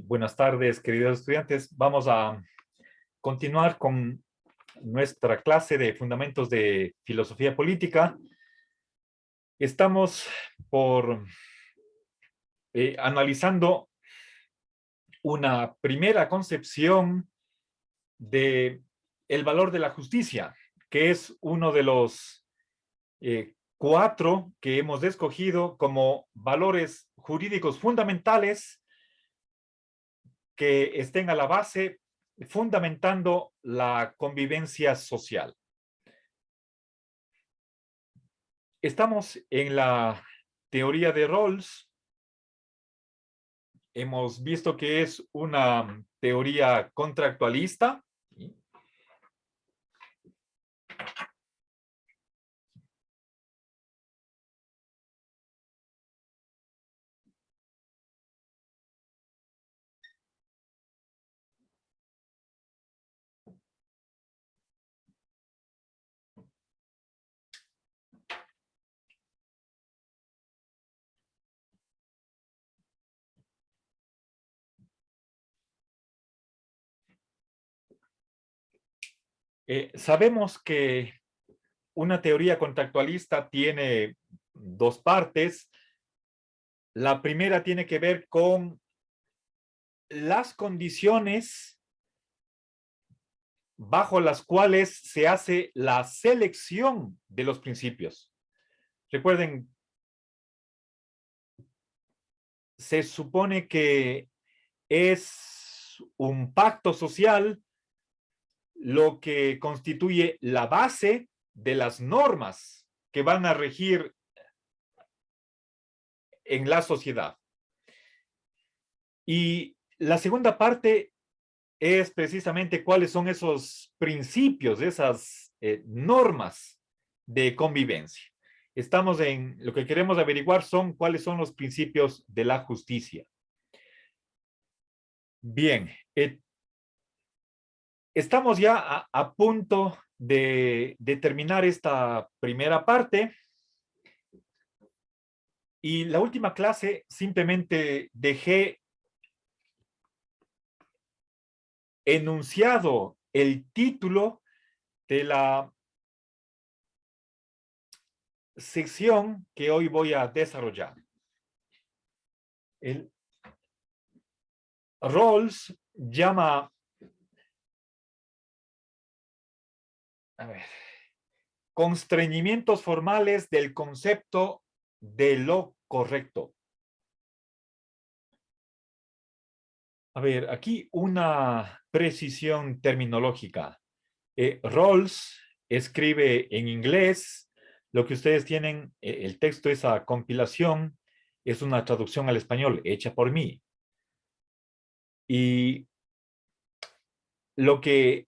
Buenas tardes, queridos estudiantes. Vamos a continuar con nuestra clase de Fundamentos de Filosofía Política. Estamos por analizando una primera concepción de el valor de la justicia, que es uno de los 4 que hemos escogido como valores jurídicos fundamentales que estén a la base fundamentando la convivencia social. Estamos en la teoría de Rawls. Hemos visto que es una teoría contractualista. Sabemos que una teoría contractualista tiene 2 partes. La primera tiene que ver con las condiciones bajo las cuales se hace la selección de los principios. Recuerden, se supone que es un pacto social lo que constituye la base de las normas que van a regir en la sociedad. Y la segunda parte es precisamente cuáles son esos principios, esas normas de convivencia. Estamos en, lo que queremos averiguar son cuáles son los principios de la justicia. Bien, estamos ya a punto de terminar esta primera parte. Y la última clase simplemente dejé enunciado el título de la sección que hoy voy a desarrollar. Rawls llama, constreñimientos formales del concepto de lo correcto. A ver, aquí una precisión terminológica. Rawls escribe en inglés. Lo que ustedes tienen, el texto, esa compilación, es una traducción al español hecha por mí. Y lo que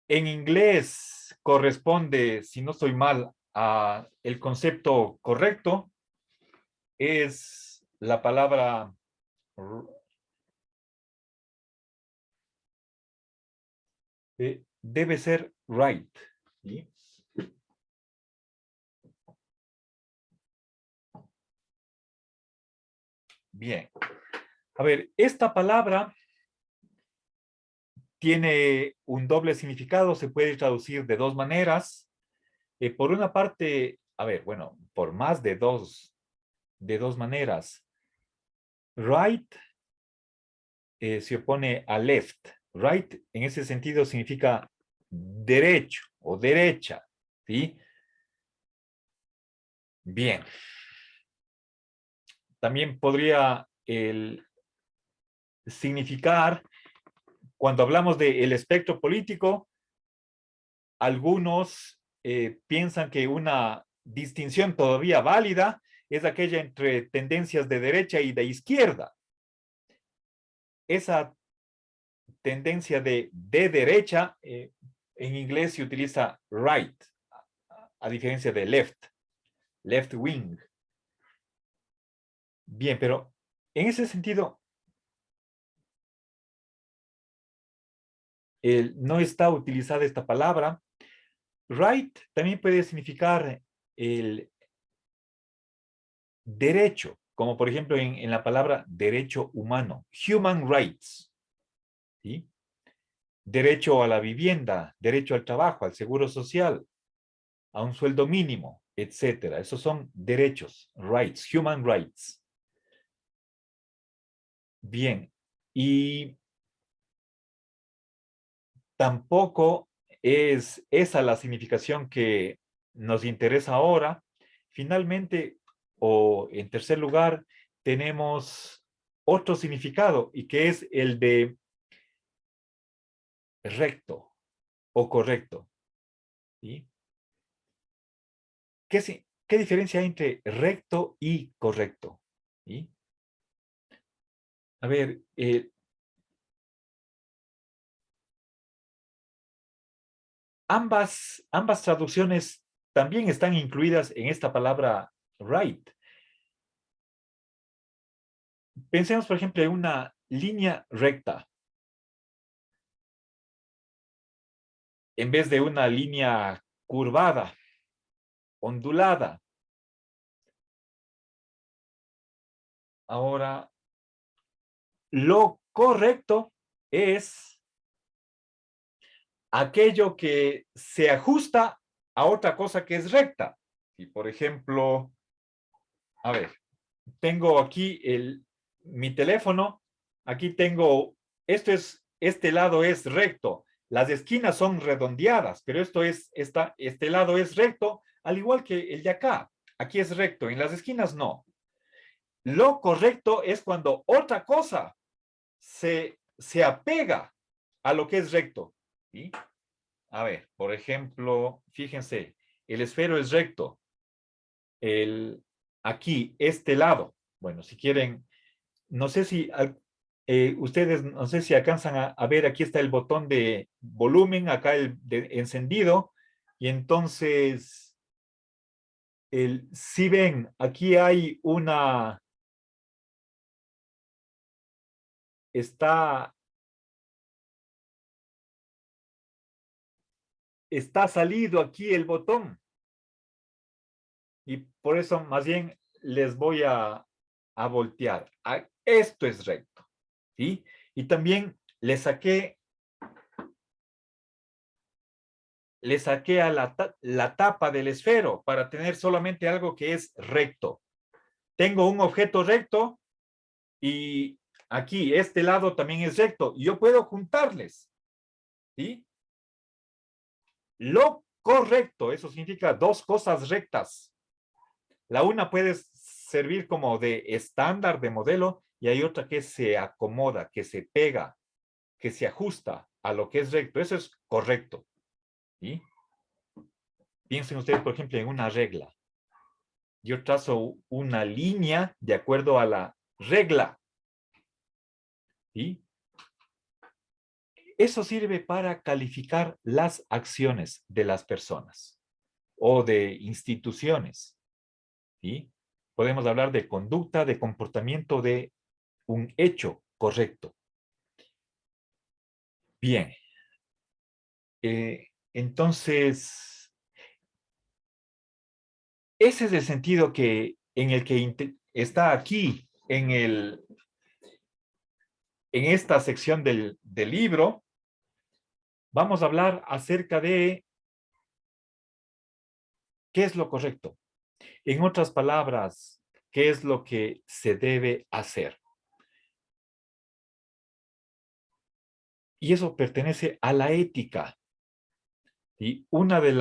en inglés corresponde, si no estoy mal, a el concepto correcto, es la palabra debe ser right. ¿Sí? Bien. A ver, esta palabra tiene un doble significado, se puede traducir de 2 maneras. Por una parte, a ver, bueno, por más de dos maneras. Right se opone a left. Right, en ese sentido, significa derecho o derecha, ¿sí? Bien. También podría significar, cuando hablamos del espectro político, algunos piensan que una distinción todavía válida es aquella entre tendencias de derecha y de izquierda. Esa tendencia de derecha, en inglés se utiliza right, a diferencia de left wing. Bien, pero en ese sentido, no está utilizada esta palabra. Right también puede significar el derecho, como por ejemplo en la palabra derecho humano, human rights, ¿sí? Derecho a la vivienda, derecho al trabajo, al seguro social, a un sueldo mínimo, etcétera. Esos son derechos, rights, human rights. Bien, y tampoco es esa la significación que nos interesa ahora. Finalmente, o en tercer lugar, tenemos otro significado y que es el de recto o correcto. ¿Sí? ¿Qué diferencia hay entre recto y correcto? ¿Sí? A ver, ambas traducciones también están incluidas en esta palabra right. Pensemos, por ejemplo, en una línea recta en vez de una línea curvada, ondulada. Ahora, lo correcto es aquello que se ajusta a otra cosa que es recta. Y por ejemplo, a ver, tengo aquí mi teléfono, aquí tengo, este lado es recto, las esquinas son redondeadas, pero este lado es recto, al igual que el de acá. Aquí es recto, en las esquinas no. Lo correcto es cuando otra cosa se apega a lo que es recto. ¿Sí? A ver, por ejemplo, fíjense, el esfero es recto. Aquí, este lado. Bueno, si quieren, no sé si ustedes, no sé si alcanzan a ver, aquí está el botón de volumen, acá el de encendido, y entonces, si ven, aquí hay está, está salido aquí el botón, y por eso más bien les voy a voltear. Esto es recto, ¿sí? Y también le saqué a la tapa del esfero para tener solamente algo que es recto. Tengo un objeto recto y aquí este lado también es recto. Y yo puedo juntarles, ¿sí? Lo correcto, eso significa dos cosas rectas. La una puede servir como de estándar, de modelo, y hay otra que se acomoda, que se pega, que se ajusta a lo que es recto. Eso es correcto, ¿sí? Piensen ustedes, por ejemplo, en una regla. Yo trazo una línea de acuerdo a la regla. ¿Sí? Eso sirve para calificar las acciones de las personas o de instituciones. ¿Sí? Podemos hablar de conducta, de comportamiento, de un hecho correcto. Bien. Entonces, ese es el sentido en el que está aquí en esta sección del libro. Vamos a hablar acerca de qué es lo correcto. En otras palabras, qué es lo que se debe hacer. Y eso pertenece a la ética. Y una de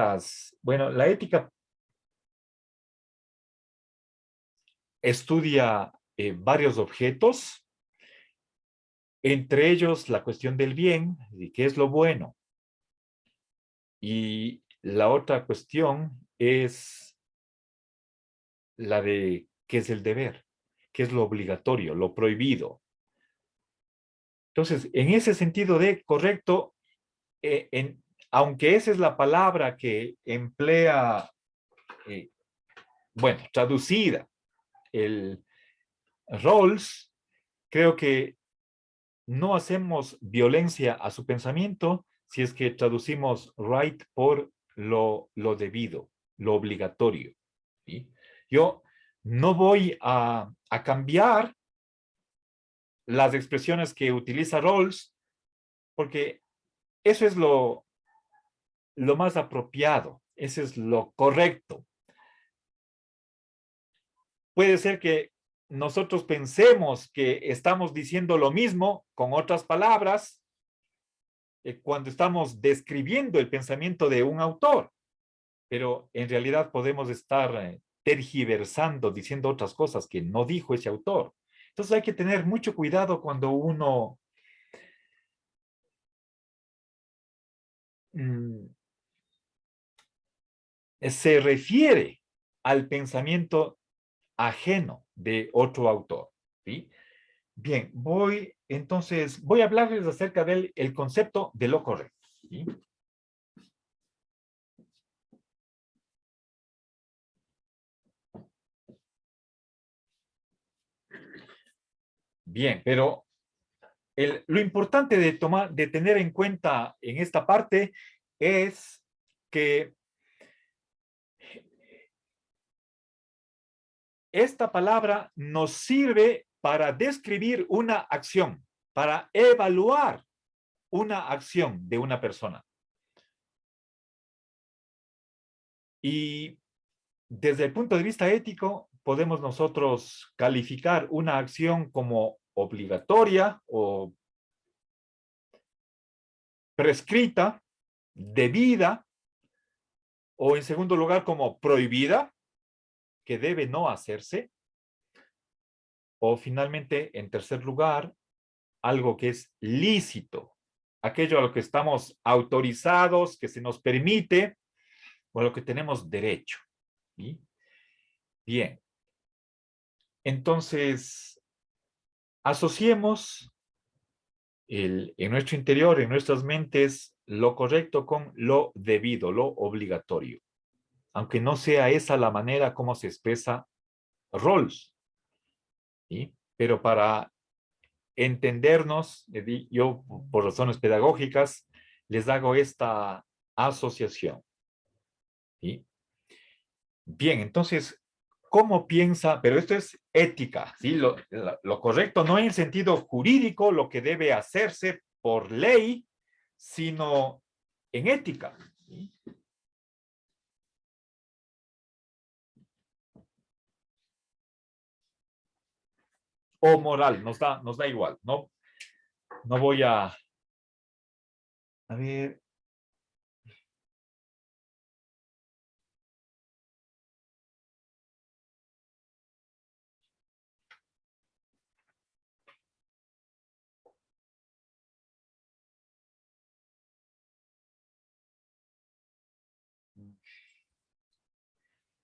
bueno, la ética estudia varios objetos, entre ellos la cuestión del bien, y qué es lo bueno. Y la otra cuestión es la de qué es el deber, qué es lo obligatorio, lo prohibido. Entonces, en ese sentido de correcto, aunque esa es la palabra que emplea, bueno, traducida, el Rawls, creo que no hacemos violencia a su pensamiento si es que traducimos right por lo debido, lo obligatorio. ¿Sí? Yo no voy a a cambiar las expresiones que utiliza Rawls, porque eso es lo más apropiado, eso es lo correcto. Puede ser que nosotros pensemos que estamos diciendo lo mismo con otras palabras cuando estamos describiendo el pensamiento de un autor, pero en realidad podemos estar tergiversando, diciendo otras cosas que no dijo ese autor. Entonces hay que tener mucho cuidado cuando uno se refiere al pensamiento ajeno de otro autor, ¿sí? Bien, voy a hablarles acerca del el concepto de lo correcto, ¿sí? Bien, pero lo importante de tener en cuenta en esta parte es que esta palabra nos sirve para describir una acción, para evaluar una acción de una persona. Y desde el punto de vista ético, podemos nosotros calificar una acción como obligatoria o prescrita, debida, o en segundo lugar como prohibida, que debe no hacerse, o finalmente, en tercer lugar, algo que es lícito, aquello a lo que estamos autorizados, que se nos permite, o a lo que tenemos derecho. ¿Sí? Bien. Entonces, asociemos en nuestro interior, en nuestras mentes, lo correcto con lo debido, lo obligatorio. Aunque no sea esa la manera como se expresa Rawls. ¿Sí? Pero para entendernos, yo por razones pedagógicas les hago esta asociación. ¿Sí? Bien, entonces, ¿cómo piensa? Pero esto es ética, ¿sí? Lo correcto no en el sentido jurídico, lo que debe hacerse por ley, sino en ética. ¿Sí? O moral, nos da igual, ¿no? No voy a ver.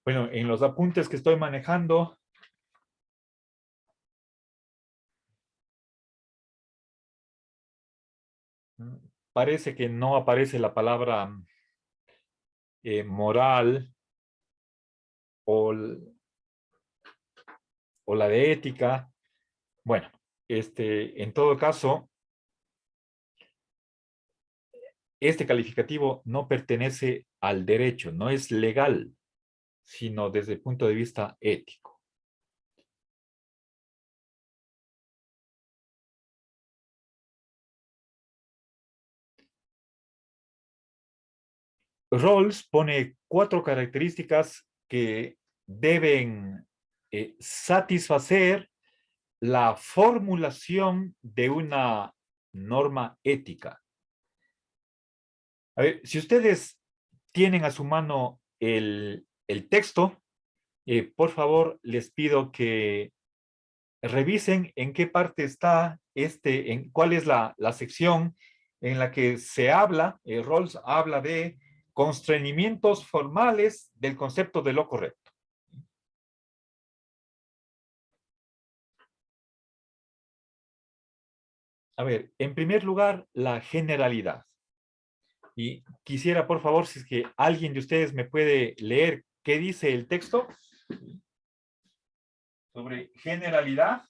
Bueno, en los apuntes que estoy manejando, parece que no aparece la palabra moral o, o la de ética. Bueno, en todo caso, este calificativo no pertenece al derecho, no es legal, sino desde el punto de vista ético. Rawls pone 4 características que deben satisfacer la formulación de una norma ética. A ver, si ustedes tienen a su mano el texto, por favor, les pido que revisen en qué parte está en cuál es la sección en la que se habla, Rawls habla de constreñimientos formales del concepto de lo correcto. A ver, en primer lugar, la generalidad. Y quisiera, por favor, si es que alguien de ustedes me puede leer qué dice el texto sobre generalidad.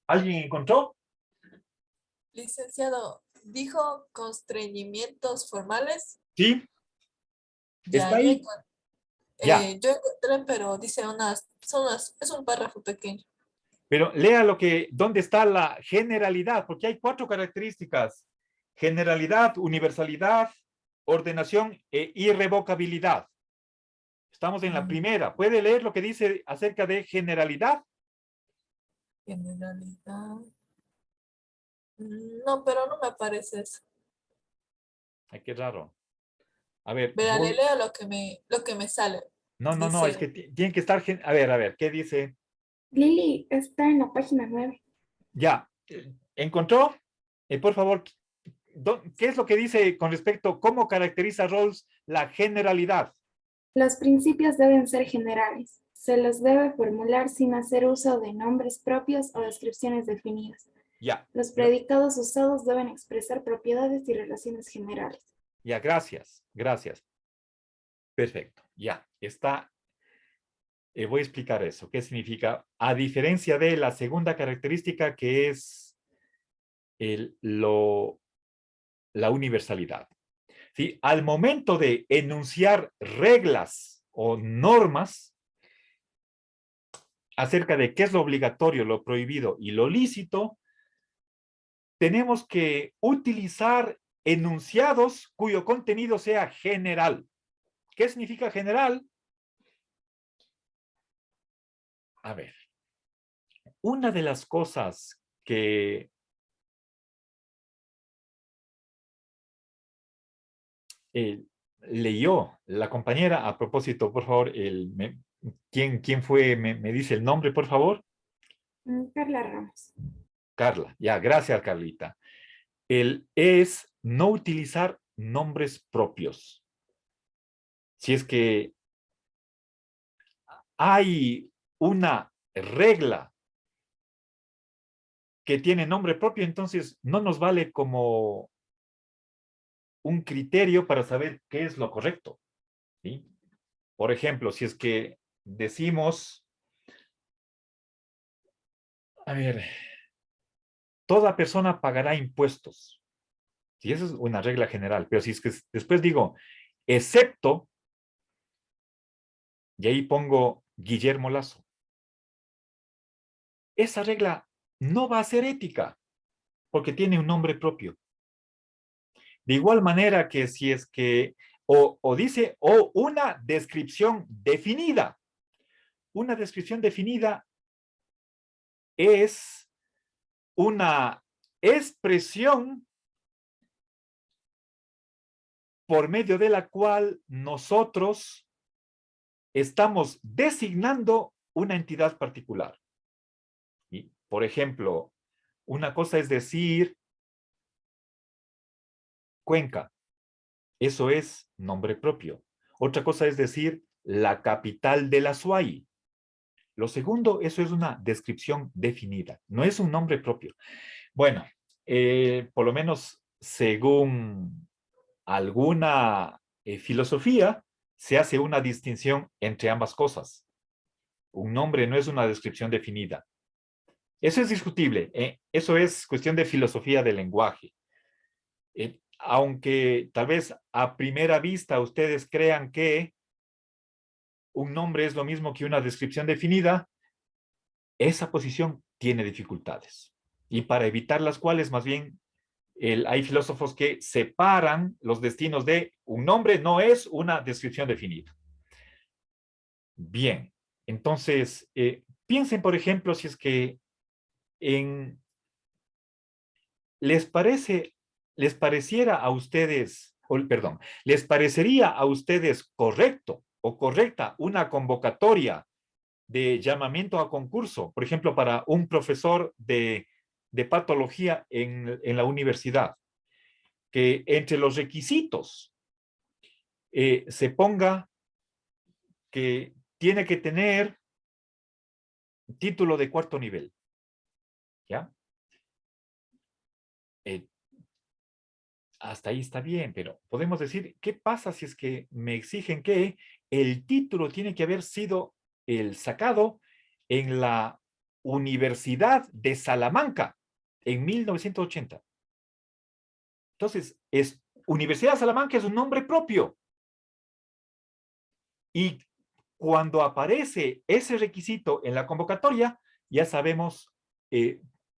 ¿Alguien encontró? Licenciado, Dijo constreñimientos formales. ¿Sí? Ya, ¿Está ahí? Ya. yo encontré, pero dice es un párrafo pequeño. Pero lea dónde está la generalidad, porque hay 4 características. Generalidad, universalidad, ordenación e irrevocabilidad. Estamos en la Mm, primera. ¿Puede leer lo que dice acerca de generalidad? Generalidad. No, pero no me aparece eso. Ay, qué raro. A ver, Verá, le leo lo que me sale. No, no, no, es Dice, que tiene que estar... A ver, ¿qué dice? Lili está en la página 9. Ya, ¿encontró? Por favor, ¿qué es lo que dice con respecto a cómo caracteriza Rawls la generalidad? Los principios deben ser generales. Se los debe formular sin hacer uso de nombres propios o descripciones definidas. Ya, Los predicados usados deben expresar propiedades y relaciones generales. ya, gracias, gracias. Perfecto, ya, está. Voy a explicar eso. ¿Qué significa? A diferencia de la segunda característica que es la universalidad. ¿Sí? Al momento de enunciar reglas o normas acerca de qué es lo obligatorio, lo prohibido y lo lícito, tenemos que utilizar enunciados cuyo contenido sea general. ¿Qué significa general? A ver, una de las cosas que leyó la compañera, a propósito, por favor, ¿quién fue? Me dice el nombre, por favor. Carla Ramos. Carla, ya, gracias, Carlita. Es no utilizar nombres propios. Si es que hay una regla que tiene nombre propio, entonces no nos vale como un criterio para saber qué es lo correcto. ¿Sí? Por ejemplo, si es que decimos, a ver, toda persona pagará impuestos. Sí, esa es una regla general, pero si es que después digo, excepto, y ahí pongo Guillermo Lazo, esa regla no va a ser ética, porque tiene un nombre propio. De igual manera que si es que, o dice, o una descripción definida. Una descripción definida es una expresión por medio de la cual nosotros estamos designando una entidad particular. ¿Sí? Por ejemplo, una cosa es decir Cuenca, eso es nombre propio. Otra cosa es decir la capital de la Suai. Lo segundo, eso es una descripción definida, no es un nombre propio. Bueno, por lo menos según alguna filosofía, se hace una distinción entre ambas cosas. Un nombre no es una descripción definida. Eso es discutible. Eso es cuestión de filosofía del lenguaje. Aunque tal vez a primera vista ustedes crean que un nombre es lo mismo que una descripción definida, esa posición tiene dificultades. Y para evitar las cuales, más bien, hay filósofos que separan los destinos de un nombre no es una descripción definida. Bien, entonces, piensen, por ejemplo, si es que en, les parece, les pareciera a ustedes, perdón, les parecería a ustedes correcto o correcta una convocatoria de llamamiento a concurso, por ejemplo, para un profesor de patología en la universidad, que entre los requisitos se ponga que tiene que tener título de 4º nivel, ¿ya? Eh, hasta ahí está bien, pero podemos decir, ¿qué pasa si es que me exigen que el título tiene que haber sido el sacado en la Universidad de Salamanca en 1980? Entonces, Universidad de Salamanca es un nombre propio. Y cuando aparece ese requisito en la convocatoria, ya sabemos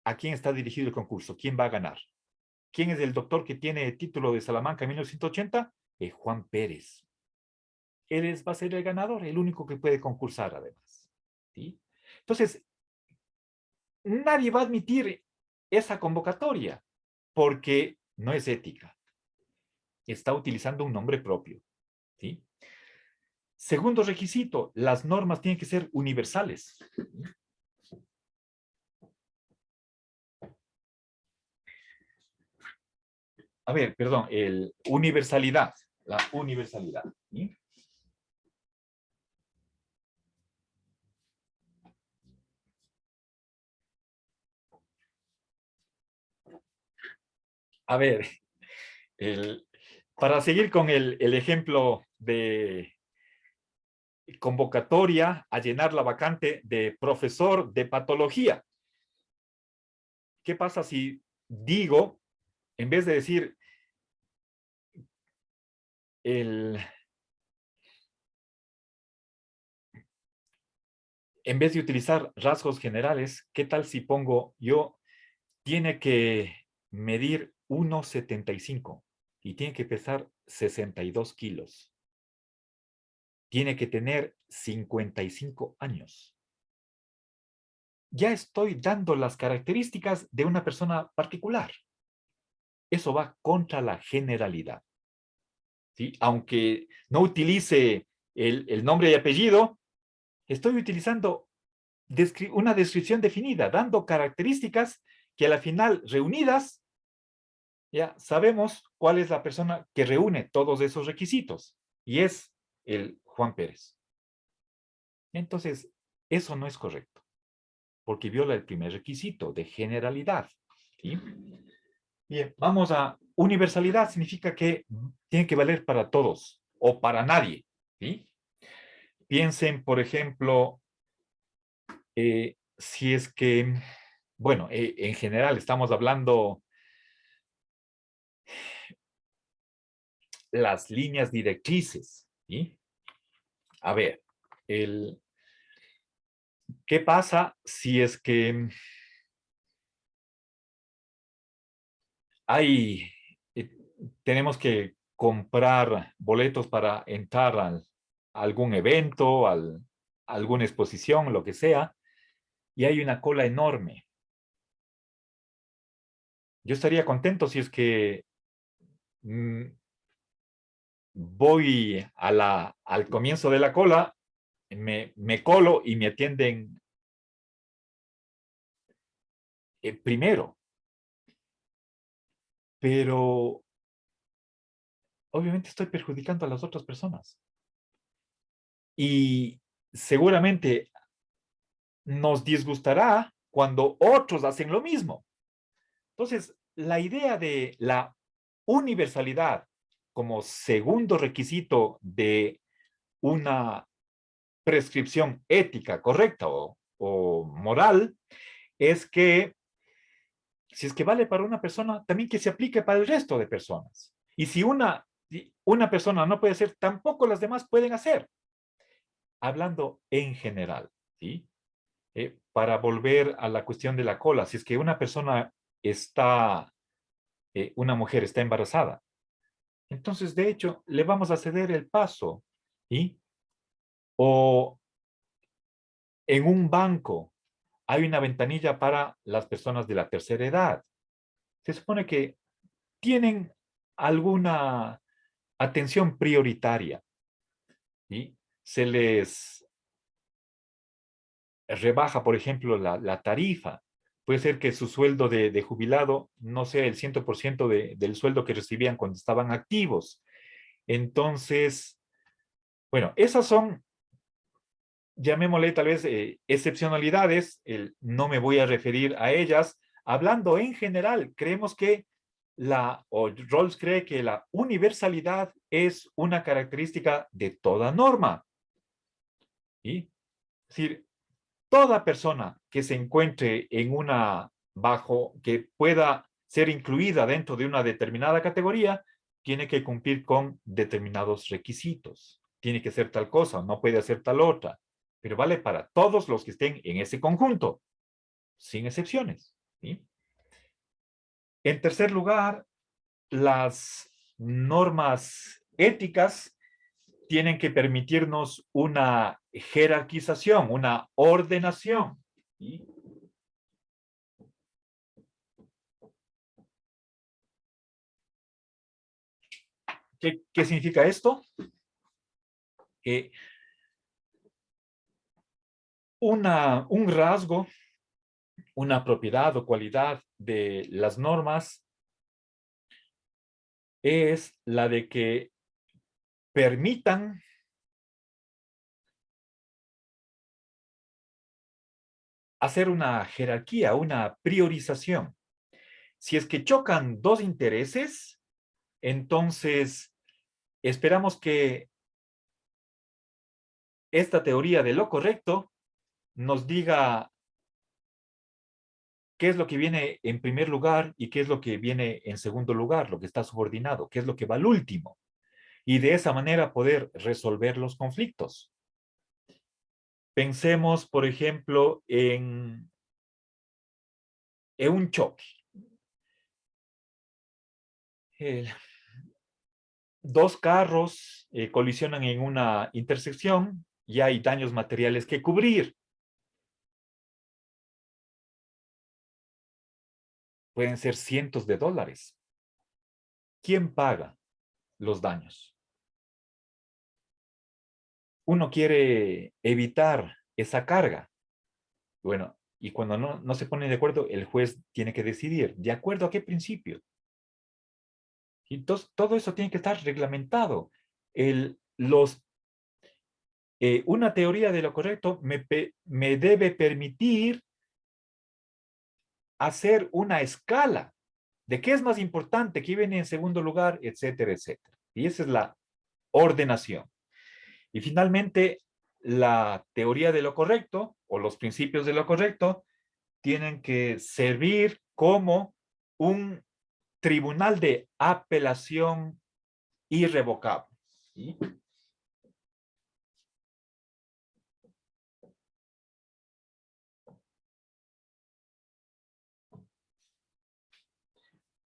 a quién está dirigido el concurso, quién va a ganar. ¿Quién es el doctor que tiene el título de Salamanca en 1980? Juan Pérez. Va a ser el ganador, el único que puede concursar además. ¿Sí? Entonces, nadie va a admitir esa convocatoria porque no es ética. Está utilizando un nombre propio. ¿Sí? Segundo requisito, las normas tienen que ser universales. A ver, perdón, universalidad. La universalidad. ¿Sí? A ver, para seguir con el ejemplo de convocatoria a llenar la vacante de profesor de patología. ¿Qué pasa si digo, en vez de decir en vez de utilizar rasgos generales, qué tal si pongo yo, tiene que medir 1,75 y tiene que pesar 62 kilos. Tiene que tener 55 años. Ya estoy dando las características de una persona particular. Eso va contra la generalidad. ¿Sí? Aunque no utilice el nombre y apellido, estoy utilizando una descripción definida, dando características que a la final reunidas, ya sabemos cuál es la persona que reúne todos esos requisitos. Y es el Juan Pérez. Entonces, eso no es correcto, porque viola el primer requisito de generalidad. ¿Sí? Bien, vamos a universalidad, significa que tiene que valer para todos o para nadie. ¿Sí? Piensen, por ejemplo, si es que, bueno, en general estamos hablando las líneas directrices. ¿Sí? A ver, ¿qué pasa si es que hay, tenemos que comprar boletos para entrar a algún evento, a alguna exposición, lo que sea, y hay una cola enorme? Yo estaría contento si es que voy al comienzo de la cola, me colo y me atienden primero. Pero obviamente estoy perjudicando a las otras personas. Y seguramente nos disgustará cuando otros hacen lo mismo. Entonces, la idea de la universalidad como segundo requisito de una prescripción ética correcta o moral es que si es que vale para una persona, también que se aplique para el resto de personas. Y si una persona no puede hacer, tampoco las demás pueden hacer. Hablando en general, ¿sí? Para volver a la cuestión de la cola, si es que una persona está, una mujer está embarazada, entonces de hecho le vamos a ceder el paso, ¿sí? O en un banco hay una ventanilla para las personas de la tercera edad. Se supone que tienen alguna atención prioritaria, ¿sí? Se les rebaja, por ejemplo, la tarifa. Puede ser que su sueldo de jubilado no sea el 100% del sueldo que recibían cuando estaban activos. Entonces, bueno, esas son, llamémosle tal vez excepcionalidades, no me voy a referir a ellas. Hablando en general, creemos que Rawls cree que la universalidad es una característica de toda norma. ¿Sí? Es decir, toda persona que se encuentre en que pueda ser incluida dentro de una determinada categoría, tiene que cumplir con determinados requisitos. Tiene que ser tal cosa, no puede hacer tal otra, pero vale para todos los que estén en ese conjunto, sin excepciones, ¿sí? En tercer lugar, las normas éticas tienen que permitirnos una jerarquización, una ordenación, ¿sí? ¿Qué significa esto? Que un rasgo, una propiedad o cualidad de las normas es la de que permitan hacer una jerarquía, una priorización. Si es que chocan dos intereses, entonces esperamos que esta teoría de lo correcto nos diga qué es lo que viene en primer lugar y qué es lo que viene en segundo lugar, lo que está subordinado, qué es lo que va al último. Y de esa manera poder resolver los conflictos. Pensemos, por ejemplo, en un choque. Dos carros colisionan en una intersección y hay daños materiales que cubrir. Pueden ser cientos de dólares. ¿Quién paga los daños? Uno quiere evitar esa carga. Bueno, y cuando no se pone de acuerdo, el juez tiene que decidir, ¿de acuerdo a qué principio? Y entonces, todo eso tiene que estar reglamentado. Una teoría de lo correcto me debe permitir hacer una escala de qué es más importante, qué viene en segundo lugar, etcétera, etcétera. Y esa es la ordenación. Y finalmente, la teoría de lo correcto o los principios de lo correcto tienen que servir como un tribunal de apelación irrevocable. ¿Sí?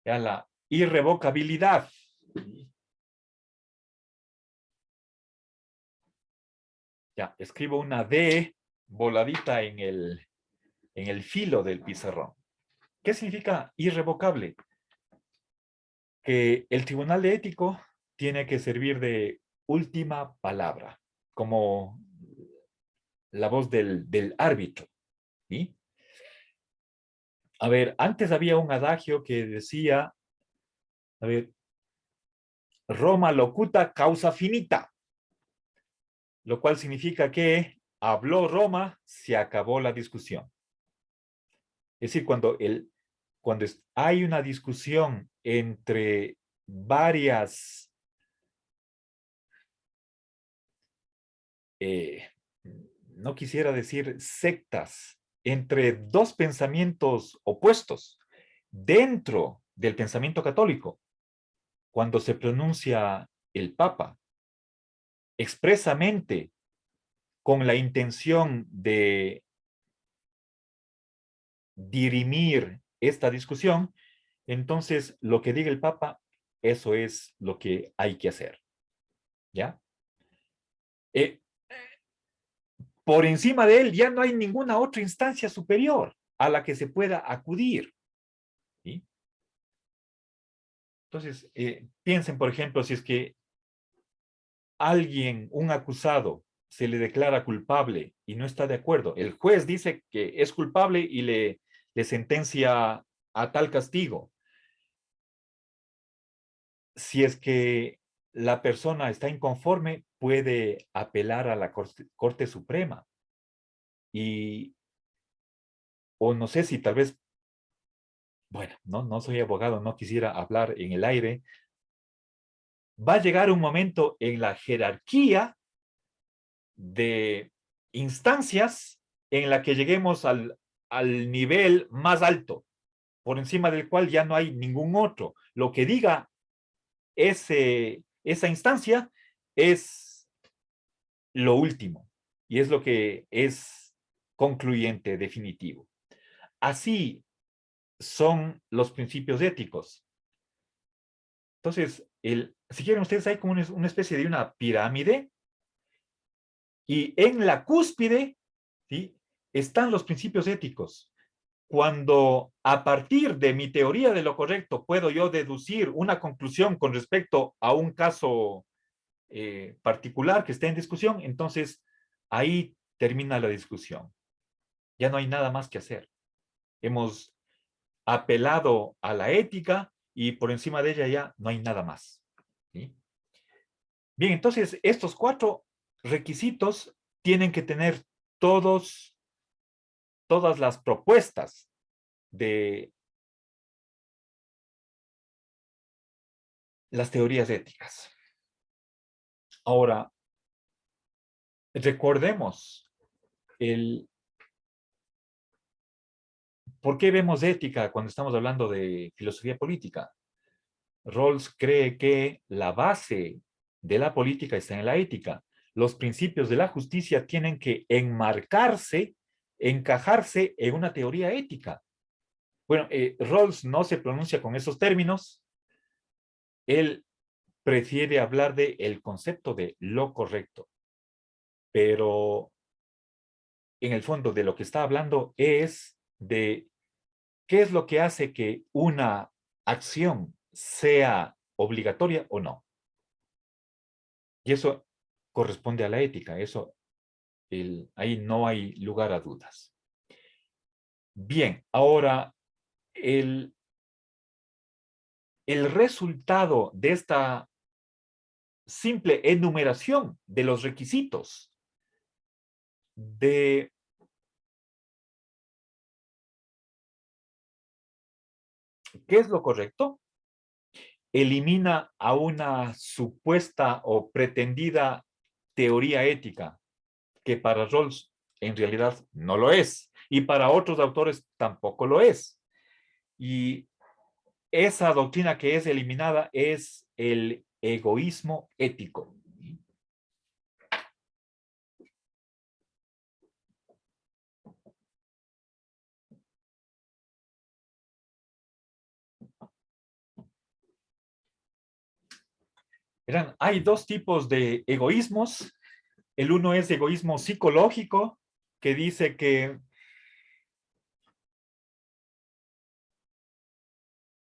Ya la irrevocabilidad. Ya, escribo una D voladita en el filo del pizarrón. ¿Qué significa irrevocable? Que el tribunal de ético tiene que servir de última palabra, como la voz del árbitro. ¿Sí? A ver, antes había un adagio que decía, a ver, Roma locuta causa finita, lo cual significa que habló Roma, se acabó la discusión. Es decir, cuando hay una discusión entre varias no quisiera decir sectas, entre dos pensamientos opuestos dentro del pensamiento católico, cuando se pronuncia el Papa expresamente con la intención de dirimir esta discusión, entonces lo que diga el Papa, eso es lo que hay que hacer. ¿Ya? Eh, por encima de él ya no hay ninguna otra instancia superior a la que se pueda acudir. ¿Sí? Entonces, piensen, por ejemplo, si es que alguien, un acusado, se le declara culpable y no está de acuerdo. El juez dice que es culpable y le sentencia a tal castigo. Si es que la persona está inconforme, puede apelar a la Corte Suprema. Y, o no sé si tal vez, bueno, no soy abogado, no quisiera hablar en el aire. Va a llegar un momento en la jerarquía de instancias en la que lleguemos al nivel más alto. por encima del cual ya no hay ningún otro. Lo que diga esa instancia es lo último y es lo que es concluyente, definitivo. Así son los principios éticos. Entonces, si quieren ustedes, hay como una especie de una pirámide y en la cúspide, ¿sí?, están los principios éticos. Cuando a partir de mi teoría de lo correcto puedo yo deducir una conclusión con respecto a un caso particular que esté en discusión, entonces ahí termina la discusión. Ya no hay nada más que hacer. Hemos apelado a la ética y por encima de ella ya no hay nada más. ¿Sí? Bien, entonces estos 4 requisitos tienen que tener todas las propuestas de las teorías éticas. Ahora, recordemos ¿por qué vemos ética cuando estamos hablando de filosofía política? Rawls cree que la base de la política está en la ética. Los principios de la justicia tienen que enmarcarse, encajarse en una teoría ética. Bueno, Rawls no se pronuncia con esos términos. Él prefiere hablar de el concepto de lo correcto. Pero en el fondo de lo que está hablando es de qué es lo que hace que una acción sea obligatoria o no. Y eso corresponde a la ética. Eso, ahí no hay lugar a dudas. Bien, ahora el resultado de esta simple enumeración de los requisitos de ¿qué es lo correcto? Elimina a una supuesta o pretendida teoría ética que para Rawls en realidad no lo es y para otros autores tampoco lo es. Y esa doctrina que es eliminada es el egoísmo ético. Verán, hay 2 tipos de egoísmos. El uno es egoísmo psicológico, que dice que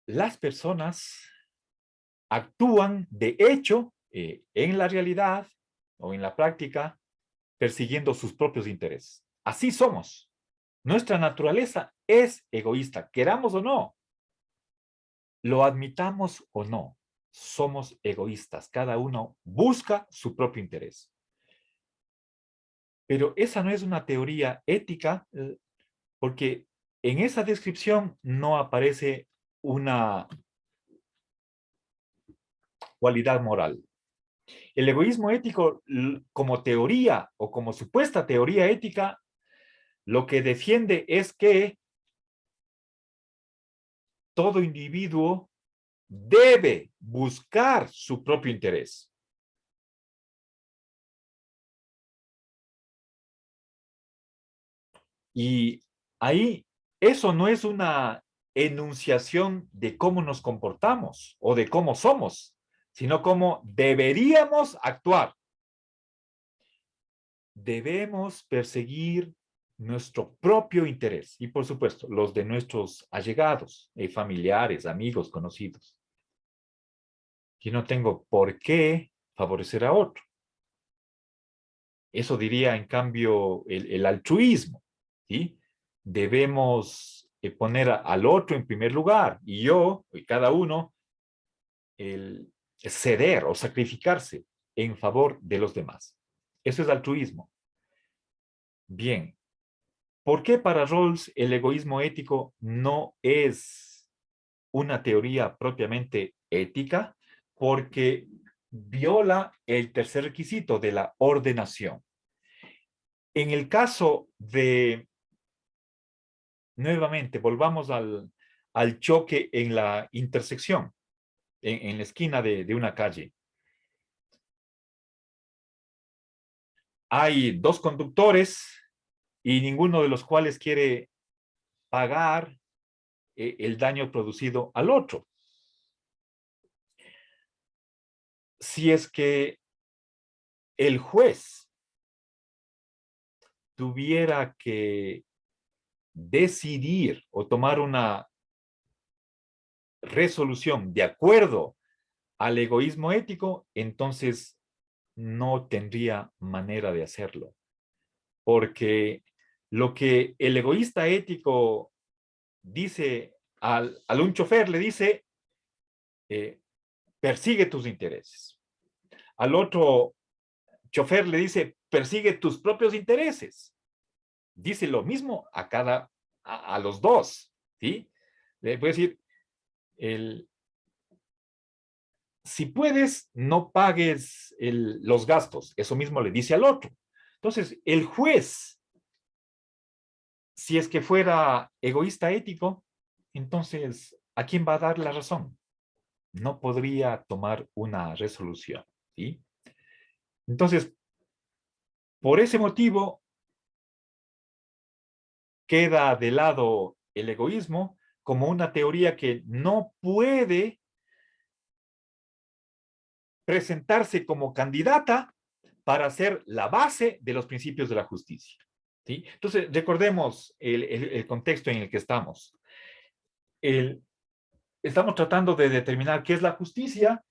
las personas actúan de hecho en la realidad o en la práctica persiguiendo sus propios intereses. Así somos. Nuestra naturaleza es egoísta, queramos o no, lo admitamos o no, somos egoístas. Cada uno busca su propio interés. Pero esa no es una teoría ética, porque en esa descripción no aparece una cualidad moral. El egoísmo ético, como teoría o como supuesta teoría ética, lo que defiende es que todo individuo debe buscar su propio interés. Y ahí, eso no es una enunciación de cómo nos comportamos o de cómo somos, sino cómo deberíamos actuar. Debemos perseguir nuestro propio interés y, por supuesto, los de nuestros allegados, familiares, amigos, conocidos. Yo no tengo por qué favorecer a otro. Eso diría, en cambio, el altruismo, ¿sí? Debemos poner al otro en primer lugar y yo, y cada uno, ceder o sacrificarse en favor de los demás. Eso es altruismo. Bien, ¿por qué para Rawls el egoísmo ético no es una teoría propiamente ética? Porque viola el tercer requisito de la ordenación. En el caso de, nuevamente, volvamos al choque en la intersección, en la esquina de una calle. Hay dos conductores y ninguno de los cuales quiere pagar el daño producido al otro. Si es que el juez tuviera que decidir o tomar una resolución de acuerdo al egoísmo ético, entonces no tendría manera de hacerlo. Porque lo que el egoísta ético dice al un chofer, le dice, persigue tus intereses. Al otro chofer le dice, persigue tus propios intereses. Dice lo mismo a los dos, ¿sí? Le puede decir, si puedes, no pagues los gastos. Eso mismo le dice al otro. Entonces, el juez, si es que fuera egoísta ético, entonces, ¿a quién va a dar la razón? No podría tomar una resolución, ¿sí? Entonces, por ese motivo, queda de lado el egoísmo como una teoría que no puede presentarse como candidata para ser la base de los principios de la justicia, ¿sí? Entonces, recordemos el contexto en el que estamos. Estamos tratando de determinar qué es la justicia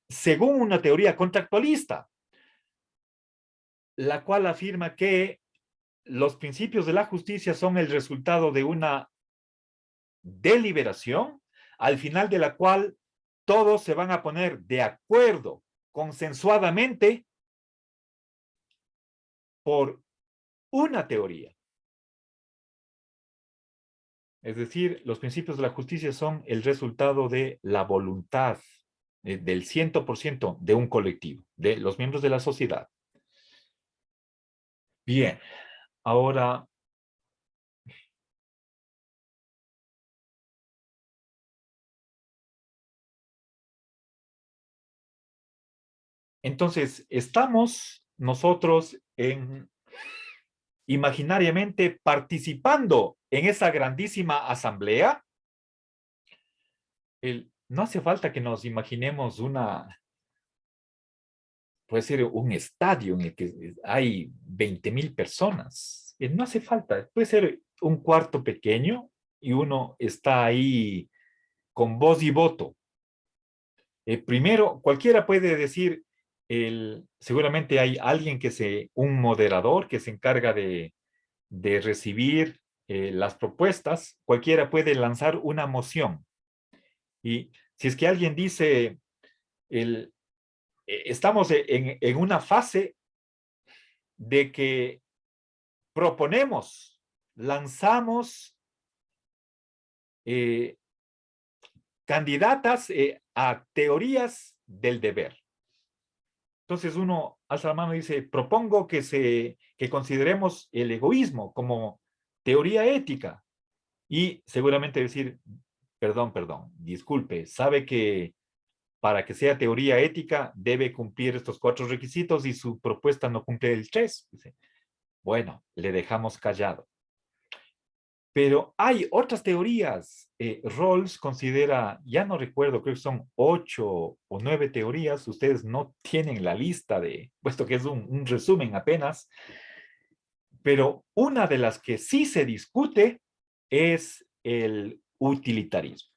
según una teoría contractualista, la cual afirma que los principios de la justicia son el resultado de una deliberación, al final de la cual todos se van a poner de acuerdo consensuadamente por una teoría. Es decir, los principios de la justicia son el resultado de la voluntad del 100% de un colectivo, de los miembros de la sociedad. Bien, ahora entonces estamos nosotros imaginariamente participando en esa grandísima asamblea. No hace falta que nos imaginemos puede ser un estadio en el que hay 20,000 personas. No hace falta, puede ser un cuarto pequeño y uno está ahí con voz y voto. Primero, cualquiera puede decir, seguramente hay alguien un moderador que se encarga de recibir las propuestas, cualquiera puede lanzar una moción. Y si es que alguien dice, estamos en una fase de que proponemos, lanzamos candidatas a teorías del deber. Entonces uno alza la mano y dice, propongo que consideremos el egoísmo como teoría ética. Y seguramente decir, perdón, disculpe, sabe que para que sea teoría ética debe cumplir estos 4 requisitos y su propuesta no cumple el 3. Dice, bueno, le dejamos callado. Pero hay otras teorías. Rawls considera, ya no recuerdo, creo que son 8 o 9 teorías. Ustedes no tienen la lista puesto que es un resumen apenas. Pero una de las que sí se discute es el utilitarismo.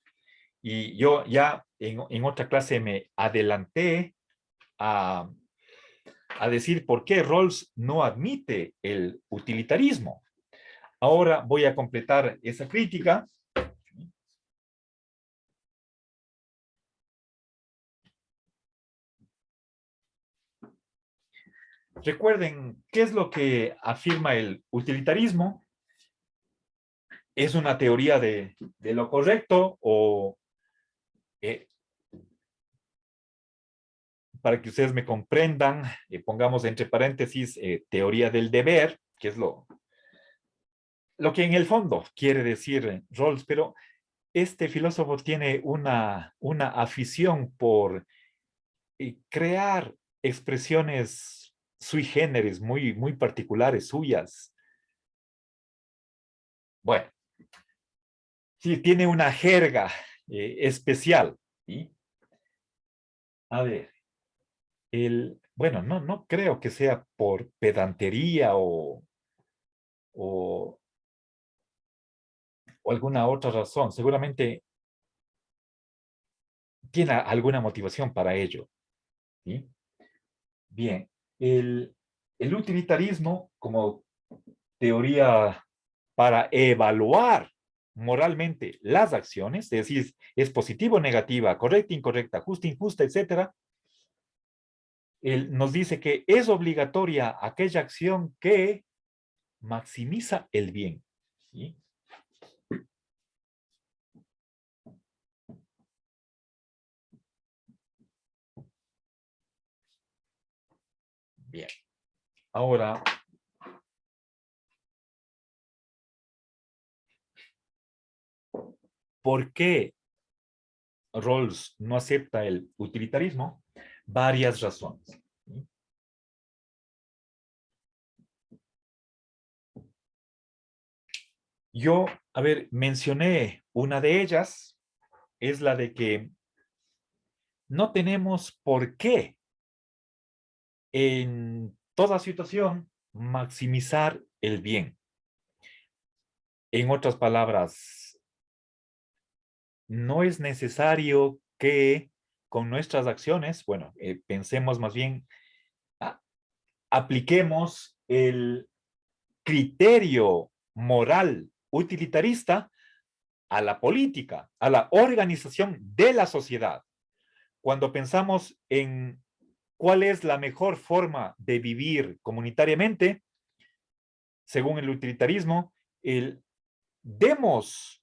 Y yo ya en otra clase me adelanté a decir por qué Rawls no admite el utilitarismo. Ahora voy a completar esa crítica. Recuerden, ¿qué es lo que afirma el utilitarismo? ¿Es una teoría de lo correcto o para que ustedes me comprendan, pongamos entre paréntesis teoría del deber, que es lo que en el fondo quiere decir Rawls, pero este filósofo tiene una afición por crear expresiones sui generis, muy particulares suyas. Bueno, sí, tiene una jerga especial. ¿Sí? A ver, bueno, no creo que sea por pedantería o, o alguna otra razón. Seguramente tiene alguna motivación para ello. ¿Sí? Bien, el utilitarismo como teoría para evaluar moralmente las acciones, es decir, es positiva o negativa, correcta, incorrecta, justa, injusta, etcétera, él nos dice que es obligatoria aquella acción que maximiza el bien. ¿Sí? Bien. Ahora, ¿por qué Rawls no acepta el utilitarismo? Varias razones. ¿Sí? Yo, a ver, mencioné una de ellas, es la de que no tenemos por qué en toda situación maximizar el bien. En otras palabras, no es necesario que con nuestras acciones, bueno, pensemos más bien, ah, apliquemos el criterio moral utilitarista a la política, a la organización de la sociedad. Cuando pensamos en cuál es la mejor forma de vivir comunitariamente, según el utilitarismo, demos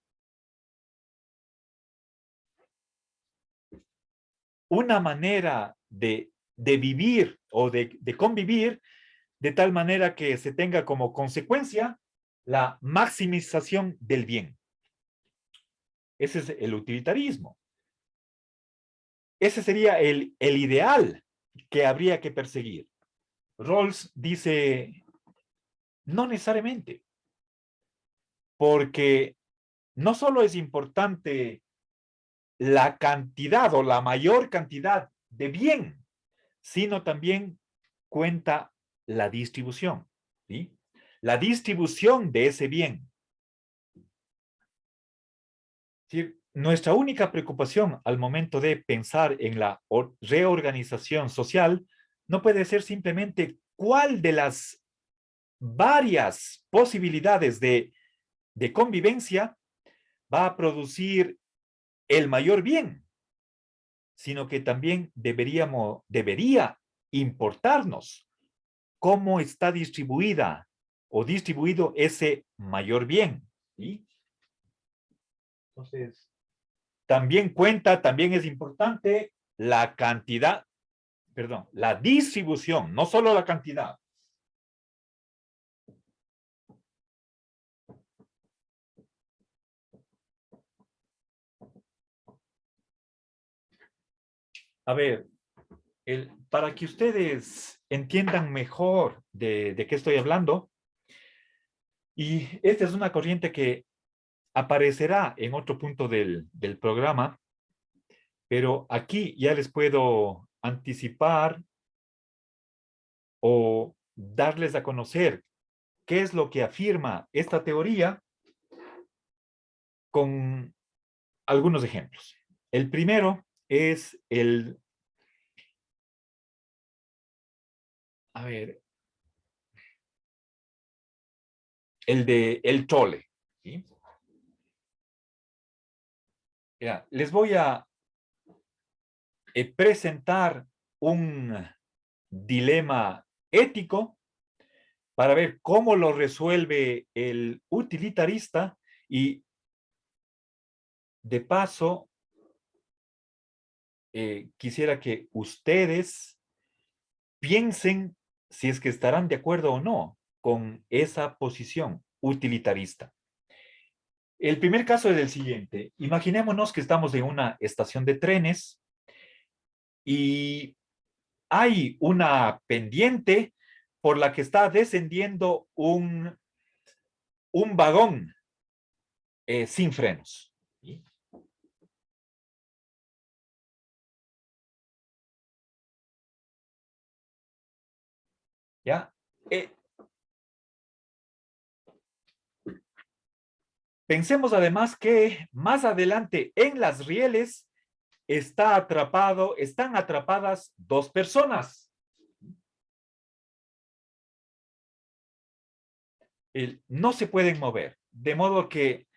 una manera de vivir o de convivir de tal manera que se tenga como consecuencia la maximización del bien. Ese es el utilitarismo. Ese sería el ideal que habría que perseguir. Rawls dice, no necesariamente, porque no solo es importante la cantidad o la mayor cantidad de bien, sino también cuenta la distribución, ¿sí? La distribución de ese bien. ¿Sí? Nuestra única preocupación al momento de pensar en la reorganización social no puede ser simplemente cuál de las varias posibilidades de convivencia va a producir el mayor bien, sino que también debería importarnos cómo está distribuida o distribuido ese mayor bien. ¿Sí? Entonces, también es importante la cantidad, perdón, la distribución, no solo la cantidad. A ver, para que ustedes entiendan mejor de qué estoy hablando, y esta es una corriente que aparecerá en otro punto del programa, pero aquí ya les puedo anticipar o darles a conocer qué es lo que afirma esta teoría con algunos ejemplos. El primero es a ver, el de el tole. ¿Sí? Ya, les voy a presentar un dilema ético para ver cómo lo resuelve el utilitarista y de paso quisiera que ustedes piensen si es que estarán de acuerdo o no con esa posición utilitarista. El primer caso es el siguiente. Imaginémonos que estamos en una estación de trenes y hay una pendiente por la que está descendiendo un vagón sin frenos. ¿Sí? ¿Ya? Pensemos además que más adelante en las rieles están atrapadas dos personas. No se pueden mover, de modo que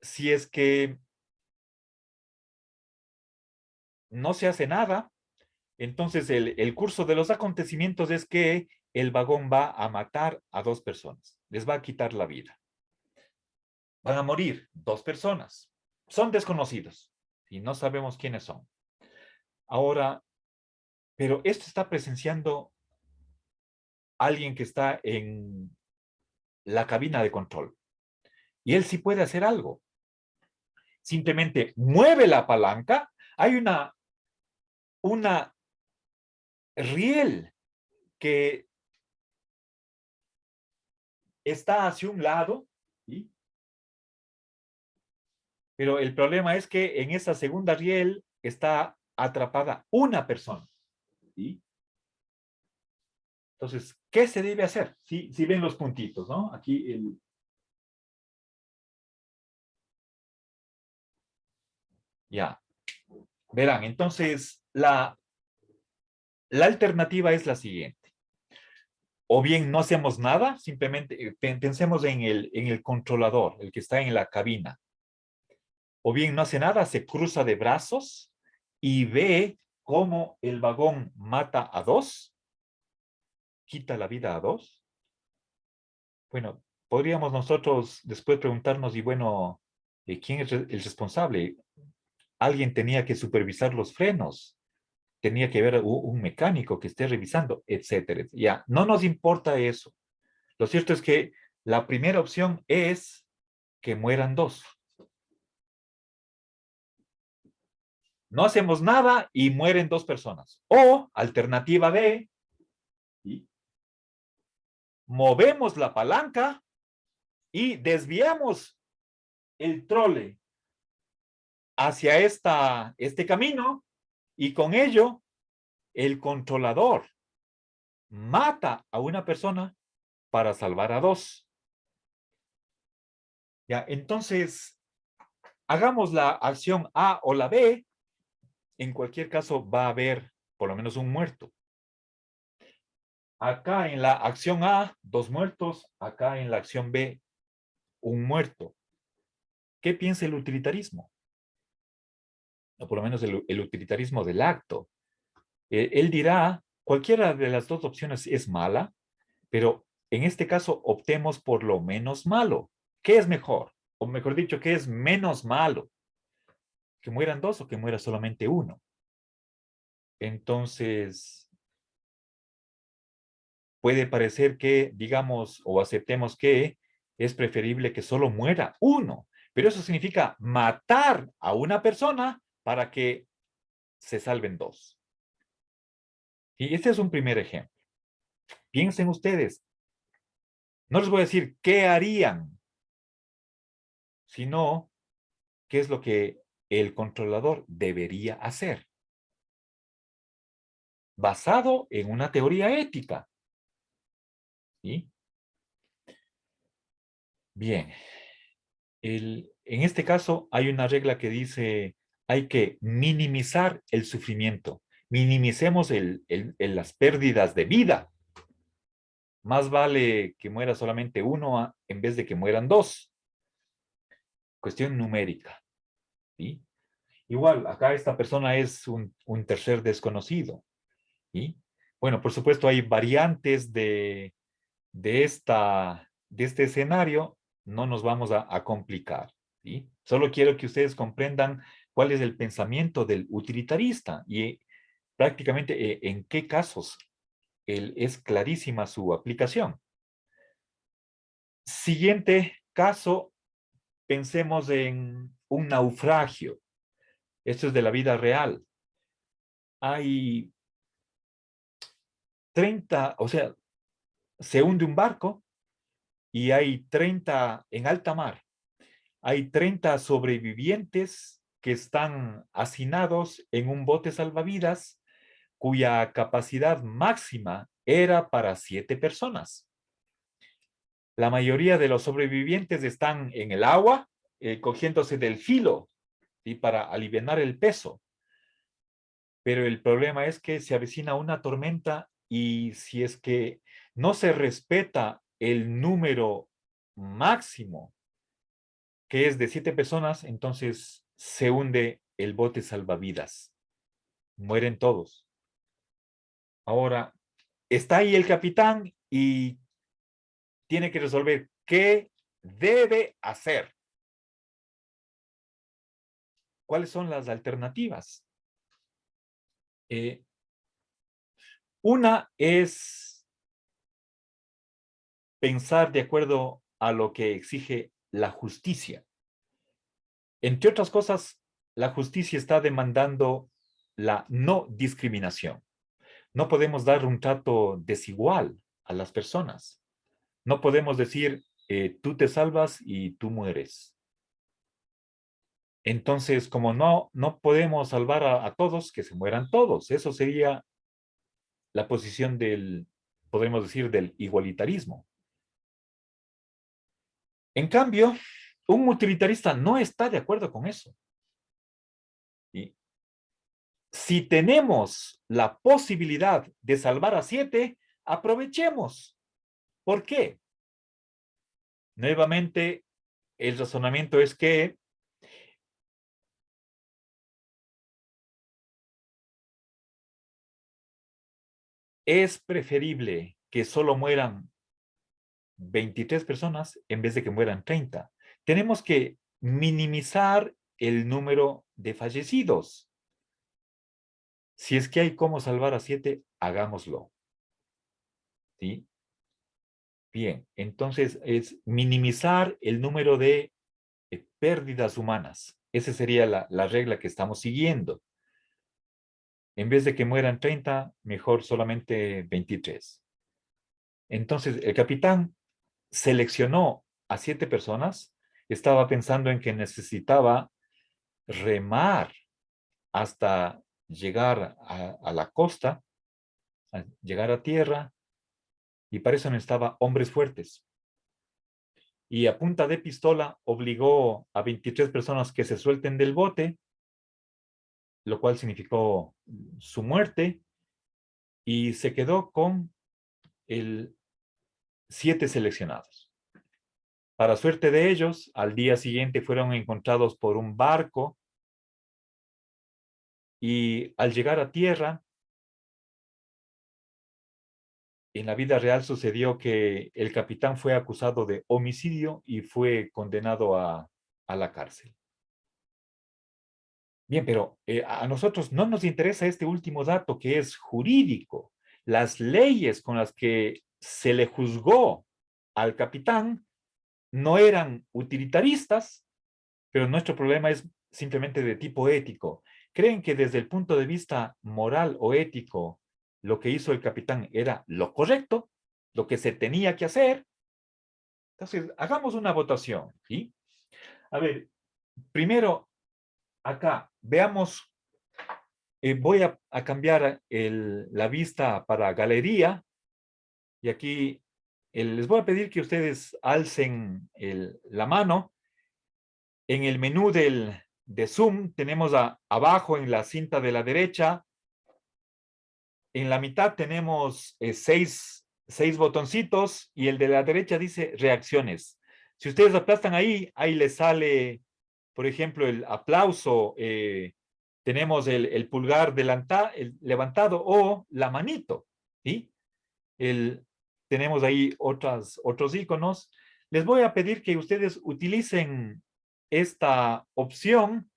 si es que no se hace nada, entonces el curso de los acontecimientos es que el vagón va a matar a dos personas, les va a quitar la vida. Van a morir dos personas, son desconocidos y no sabemos quiénes son. Ahora, pero esto está presenciando alguien que está en la cabina de control y él sí puede hacer algo. Simplemente mueve la palanca, hay una riel que está hacia un lado, ¿sí? Pero el problema es que en esa segunda riel está atrapada una persona, ¿sí? Entonces, ¿qué se debe hacer? Si ven los puntitos, ¿no? Aquí ya. Verán, entonces la alternativa es la siguiente. O bien no hacemos nada, simplemente pensemos en el controlador, el que está en la cabina. O bien no hace nada, se cruza de brazos y ve cómo el vagón mata a dos, quita la vida a dos. Bueno, podríamos nosotros después preguntarnos, y bueno, ¿quién es el responsable? Alguien tenía que supervisar los frenos, tenía que haber un mecánico que esté revisando, etcétera. Ya, no nos importa eso. Lo cierto es que la primera opción es que mueran dos. No hacemos nada y mueren dos personas. O, alternativa B, ¿sí? Movemos la palanca y desviamos el trole hacia este camino y con ello el controlador mata a una persona para salvar a dos. Ya, entonces, hagamos la acción A o la B. En cualquier caso, va a haber por lo menos un muerto. Acá en la acción A, dos muertos. Acá en la acción B, un muerto. ¿Qué piensa el utilitarismo? O por lo menos el utilitarismo del acto. Él dirá, cualquiera de las dos opciones es mala, pero en este caso optemos por lo menos malo. ¿Qué es mejor? O mejor dicho, ¿qué es menos malo? ¿Que mueran dos o que muera solamente uno? Entonces, puede parecer que, digamos, o aceptemos que es preferible que solo muera uno, pero eso significa matar a una persona para que se salven dos. Y este es un primer ejemplo. Piensen ustedes, no les voy a decir qué harían, sino qué es lo que el controlador debería hacer, basado en una teoría ética. ¿Sí? Bien. En este caso hay una regla que dice, hay que minimizar el sufrimiento. Minimicemos las pérdidas de vida. Más vale que muera solamente uno en vez de que mueran dos. Cuestión numérica. ¿Sí? Igual, acá esta persona es un tercer desconocido. ¿Sí? Bueno, por supuesto hay variantes de este escenario, no nos vamos a complicar. ¿Sí? Solo quiero que ustedes comprendan cuál es el pensamiento del utilitarista y prácticamente en qué casos es clarísima su aplicación. Siguiente caso, pensemos en un naufragio. Esto es de la vida real. Hay 30, o sea, se hunde un barco y hay 30 en alta mar. Hay 30 sobrevivientes que están hacinados en un bote salvavidas cuya capacidad máxima era para 7 personas. La mayoría de los sobrevivientes están en el agua, cogiéndose del filo, ¿sí? Para aliviar el peso. Pero el problema es que se avecina una tormenta y si es que no se respeta el número máximo, que es de 7 personas, entonces se hunde el bote salvavidas. Mueren todos. Ahora, está ahí el capitán y tiene que resolver qué debe hacer. ¿Cuáles son las alternativas? Una es pensar de acuerdo a lo que exige la justicia. Entre otras cosas, la justicia está demandando la no discriminación. No podemos dar un trato desigual a las personas. No podemos decir, tú te salvas y tú mueres. Entonces, como no podemos salvar a todos, que se mueran todos. Eso sería la posición del, podemos decir, del igualitarismo. En cambio, un utilitarista no está de acuerdo con eso. ¿Sí? Si tenemos la posibilidad de salvar a 7, aprovechemos. ¿Por qué? Nuevamente, el razonamiento es que es preferible que solo mueran 23 personas en vez de que mueran 30. Tenemos que minimizar el número de fallecidos. Si es que hay cómo salvar a 7, hagámoslo. ¿Sí? Bien, entonces es minimizar el número de pérdidas humanas. Esa sería la regla que estamos siguiendo. En vez de que mueran 30, mejor solamente 23. Entonces, el capitán seleccionó a 7 personas, estaba pensando en que necesitaba remar hasta llegar a la costa, a llegar a tierra, y para eso necesitaba hombres fuertes. Y a punta de pistola obligó a 23 personas que se suelten del bote, lo cual significó su muerte, y se quedó con el 7 seleccionados. Para suerte de ellos, al día siguiente fueron encontrados por un barco y al llegar a tierra, en la vida real sucedió que el capitán fue acusado de homicidio y fue condenado a la cárcel. Bien, pero a nosotros no nos interesa este último dato que es jurídico. Las leyes con las que se le juzgó al capitán no eran utilitaristas, pero nuestro problema es simplemente de tipo ético. ¿Creen que desde el punto de vista moral o ético lo que hizo el capitán era lo correcto, lo que se tenía que hacer? Entonces, hagamos una votación, ¿sí? A ver, primero, acá, veamos, voy a cambiar la vista para galería y aquí les voy a pedir que ustedes alcen la mano. En el menú de Zoom tenemos abajo en la cinta de la derecha, en la mitad tenemos 6 botoncitos y el de la derecha dice reacciones. Si ustedes aplastan ahí les sale, por ejemplo, el aplauso, tenemos el pulgar el levantado o la manito, ¿sí? Tenemos ahí otros iconos. Les voy a pedir que ustedes utilicen esta opción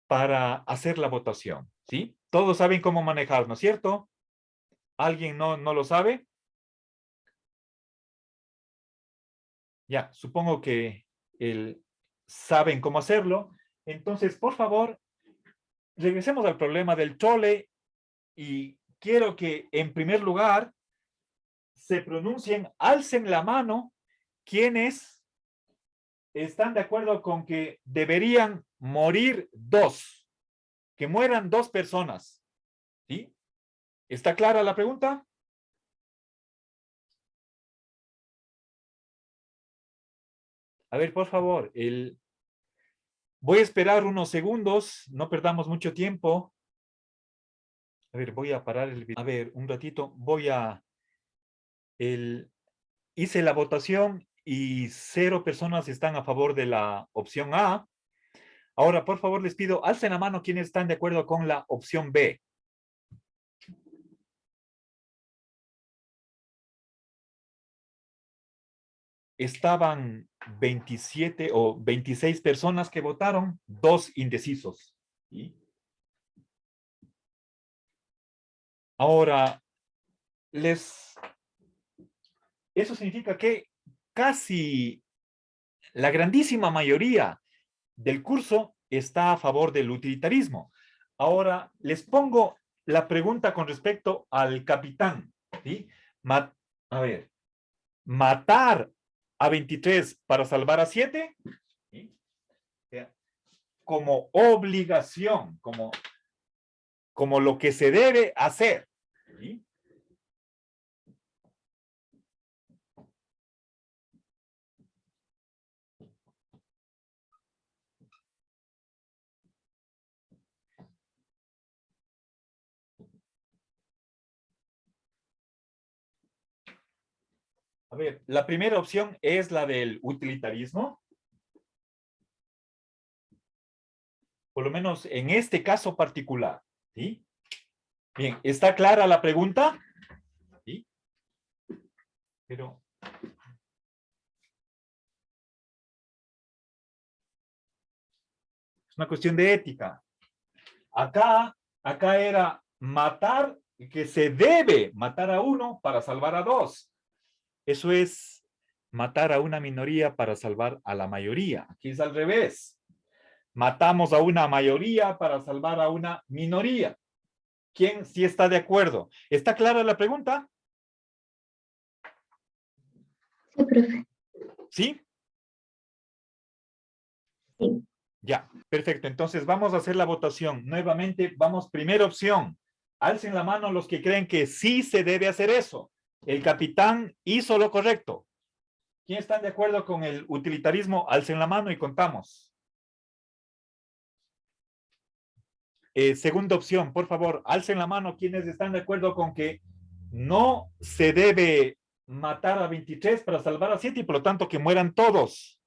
para hacer la votación, ¿sí? Todos saben cómo manejar, ¿no es cierto? ¿Alguien no lo sabe? Ya, supongo que saben cómo hacerlo. Entonces, por favor, regresemos al problema del chole y quiero que en primer lugar se pronuncien, alcen la mano quienes están de acuerdo con que deberían morir dos, que mueran dos personas. ¿Sí? ¿Está clara la pregunta? A ver, por favor, voy a esperar unos segundos, no perdamos mucho tiempo. A ver, voy a parar el video. A ver, un ratito, hice la votación y 0 personas están a favor de la opción A. Ahora, por favor, les pido, alcen la mano quienes están de acuerdo con la opción B. Estaban 27 o 26 personas que votaron, 2 indecisos. ¿Sí? Ahora, eso significa que casi la grandísima mayoría del curso está a favor del utilitarismo. Ahora, les pongo la pregunta con respecto al capitán. ¿Sí? A ver, matar a 23 para salvar a 7, ¿sí? Como obligación, como lo que se debe hacer. ¿Sí? A ver, la primera opción es la del utilitarismo. Por lo menos en este caso particular. ¿Sí? Bien, ¿está clara la pregunta? ¿Sí? Pero es una cuestión de ética. Acá era matar, que se debe matar a uno para salvar a dos. Eso es matar a una minoría para salvar a la mayoría. Aquí es al revés. Matamos a una mayoría para salvar a una minoría. ¿Quién sí está de acuerdo? ¿Está clara la pregunta? Sí, profe. ¿Sí? Sí. Ya, perfecto. Entonces vamos a hacer la votación. Nuevamente, vamos, primera opción. Alcen la mano los que creen que sí se debe hacer eso. El capitán hizo lo correcto. ¿Quién están de acuerdo con el utilitarismo? Alcen la mano y contamos. Segunda opción, por favor, alcen la mano quienes están de acuerdo con que no se debe matar a 23 para salvar a 7 y por lo tanto que mueran todos.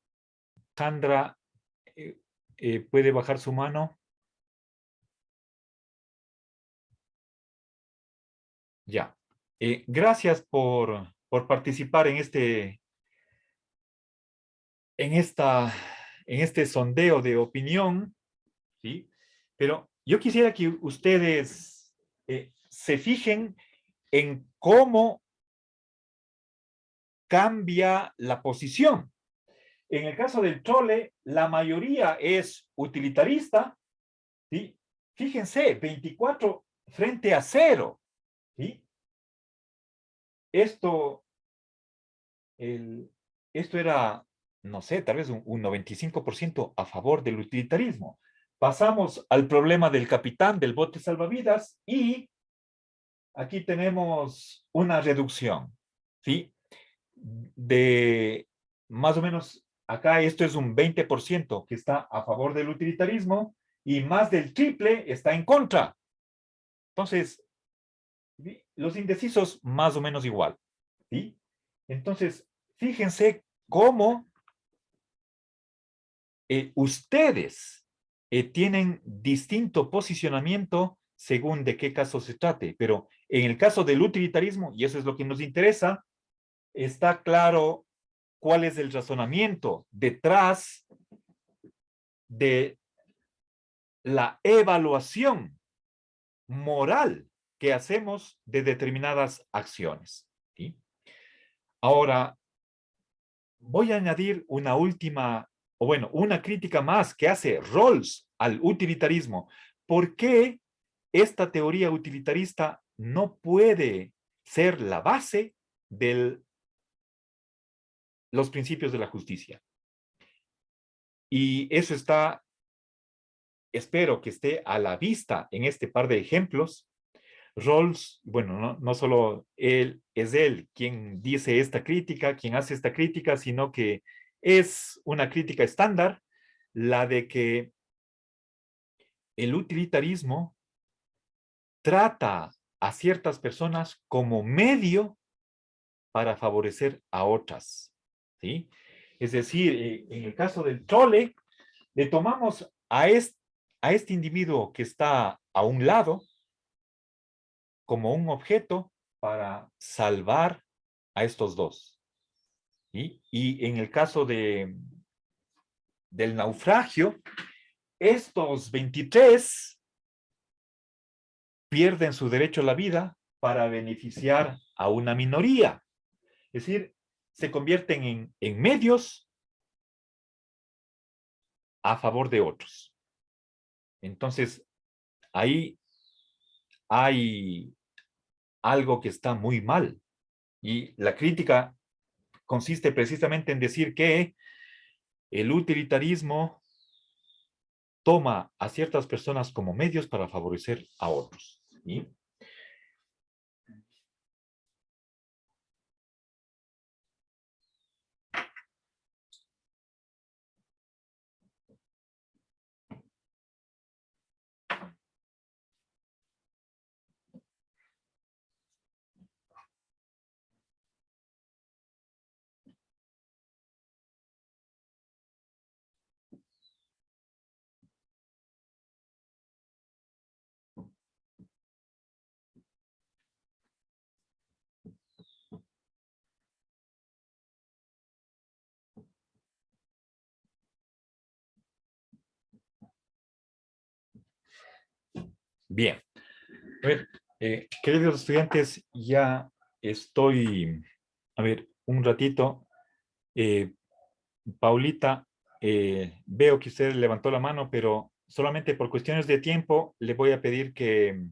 Sandra, ¿puede bajar su mano? Ya. Gracias por participar en este sondeo de opinión, ¿sí? Pero yo quisiera que ustedes se fijen en cómo cambia la posición. En el caso del chole, la mayoría es utilitarista, ¿sí? Fíjense, 24 frente a 0, ¿sí? Esto era, no sé, tal vez un 95% a favor del utilitarismo. Pasamos al problema del capitán del bote salvavidas y aquí tenemos una reducción, ¿sí? De más o menos, acá esto es un 20% que está a favor del utilitarismo y más del triple está en contra. Entonces, los indecisos más o menos igual, ¿sí? Entonces, fíjense cómo ustedes tienen distinto posicionamiento según de qué caso se trate, pero en el caso del utilitarismo, y eso es lo que nos interesa, está claro cuál es el razonamiento detrás de la evaluación moral que hacemos de determinadas acciones. ¿Sí? Ahora, voy a añadir una última o bueno, una crítica más que hace Rawls al utilitarismo. ¿Por qué esta teoría utilitarista no puede ser la base de los principios de la justicia? Y eso está, espero que esté a la vista en este par de ejemplos. Rawls, bueno, no solo es él quien dice esta crítica, quien hace esta crítica, sino que es una crítica estándar, la de que el utilitarismo trata a ciertas personas como medio para favorecer a otras, ¿sí? Es decir, en el caso del trole, le tomamos a este individuo que está a un lado como un objeto para salvar a estos dos, ¿sí? Y en el caso del naufragio, estos 23 pierden su derecho a la vida para beneficiar a una minoría. Es decir, se convierten en medios a favor de otros. Entonces, ahí hay algo que está muy mal. Y la crítica consiste precisamente en decir que el utilitarismo toma a ciertas personas como medios para favorecer a otros. ¿Sí? Bien. A ver, queridos estudiantes, ya estoy, a ver, un ratito. Paulita, veo que usted levantó la mano, pero solamente por cuestiones de tiempo le voy a pedir que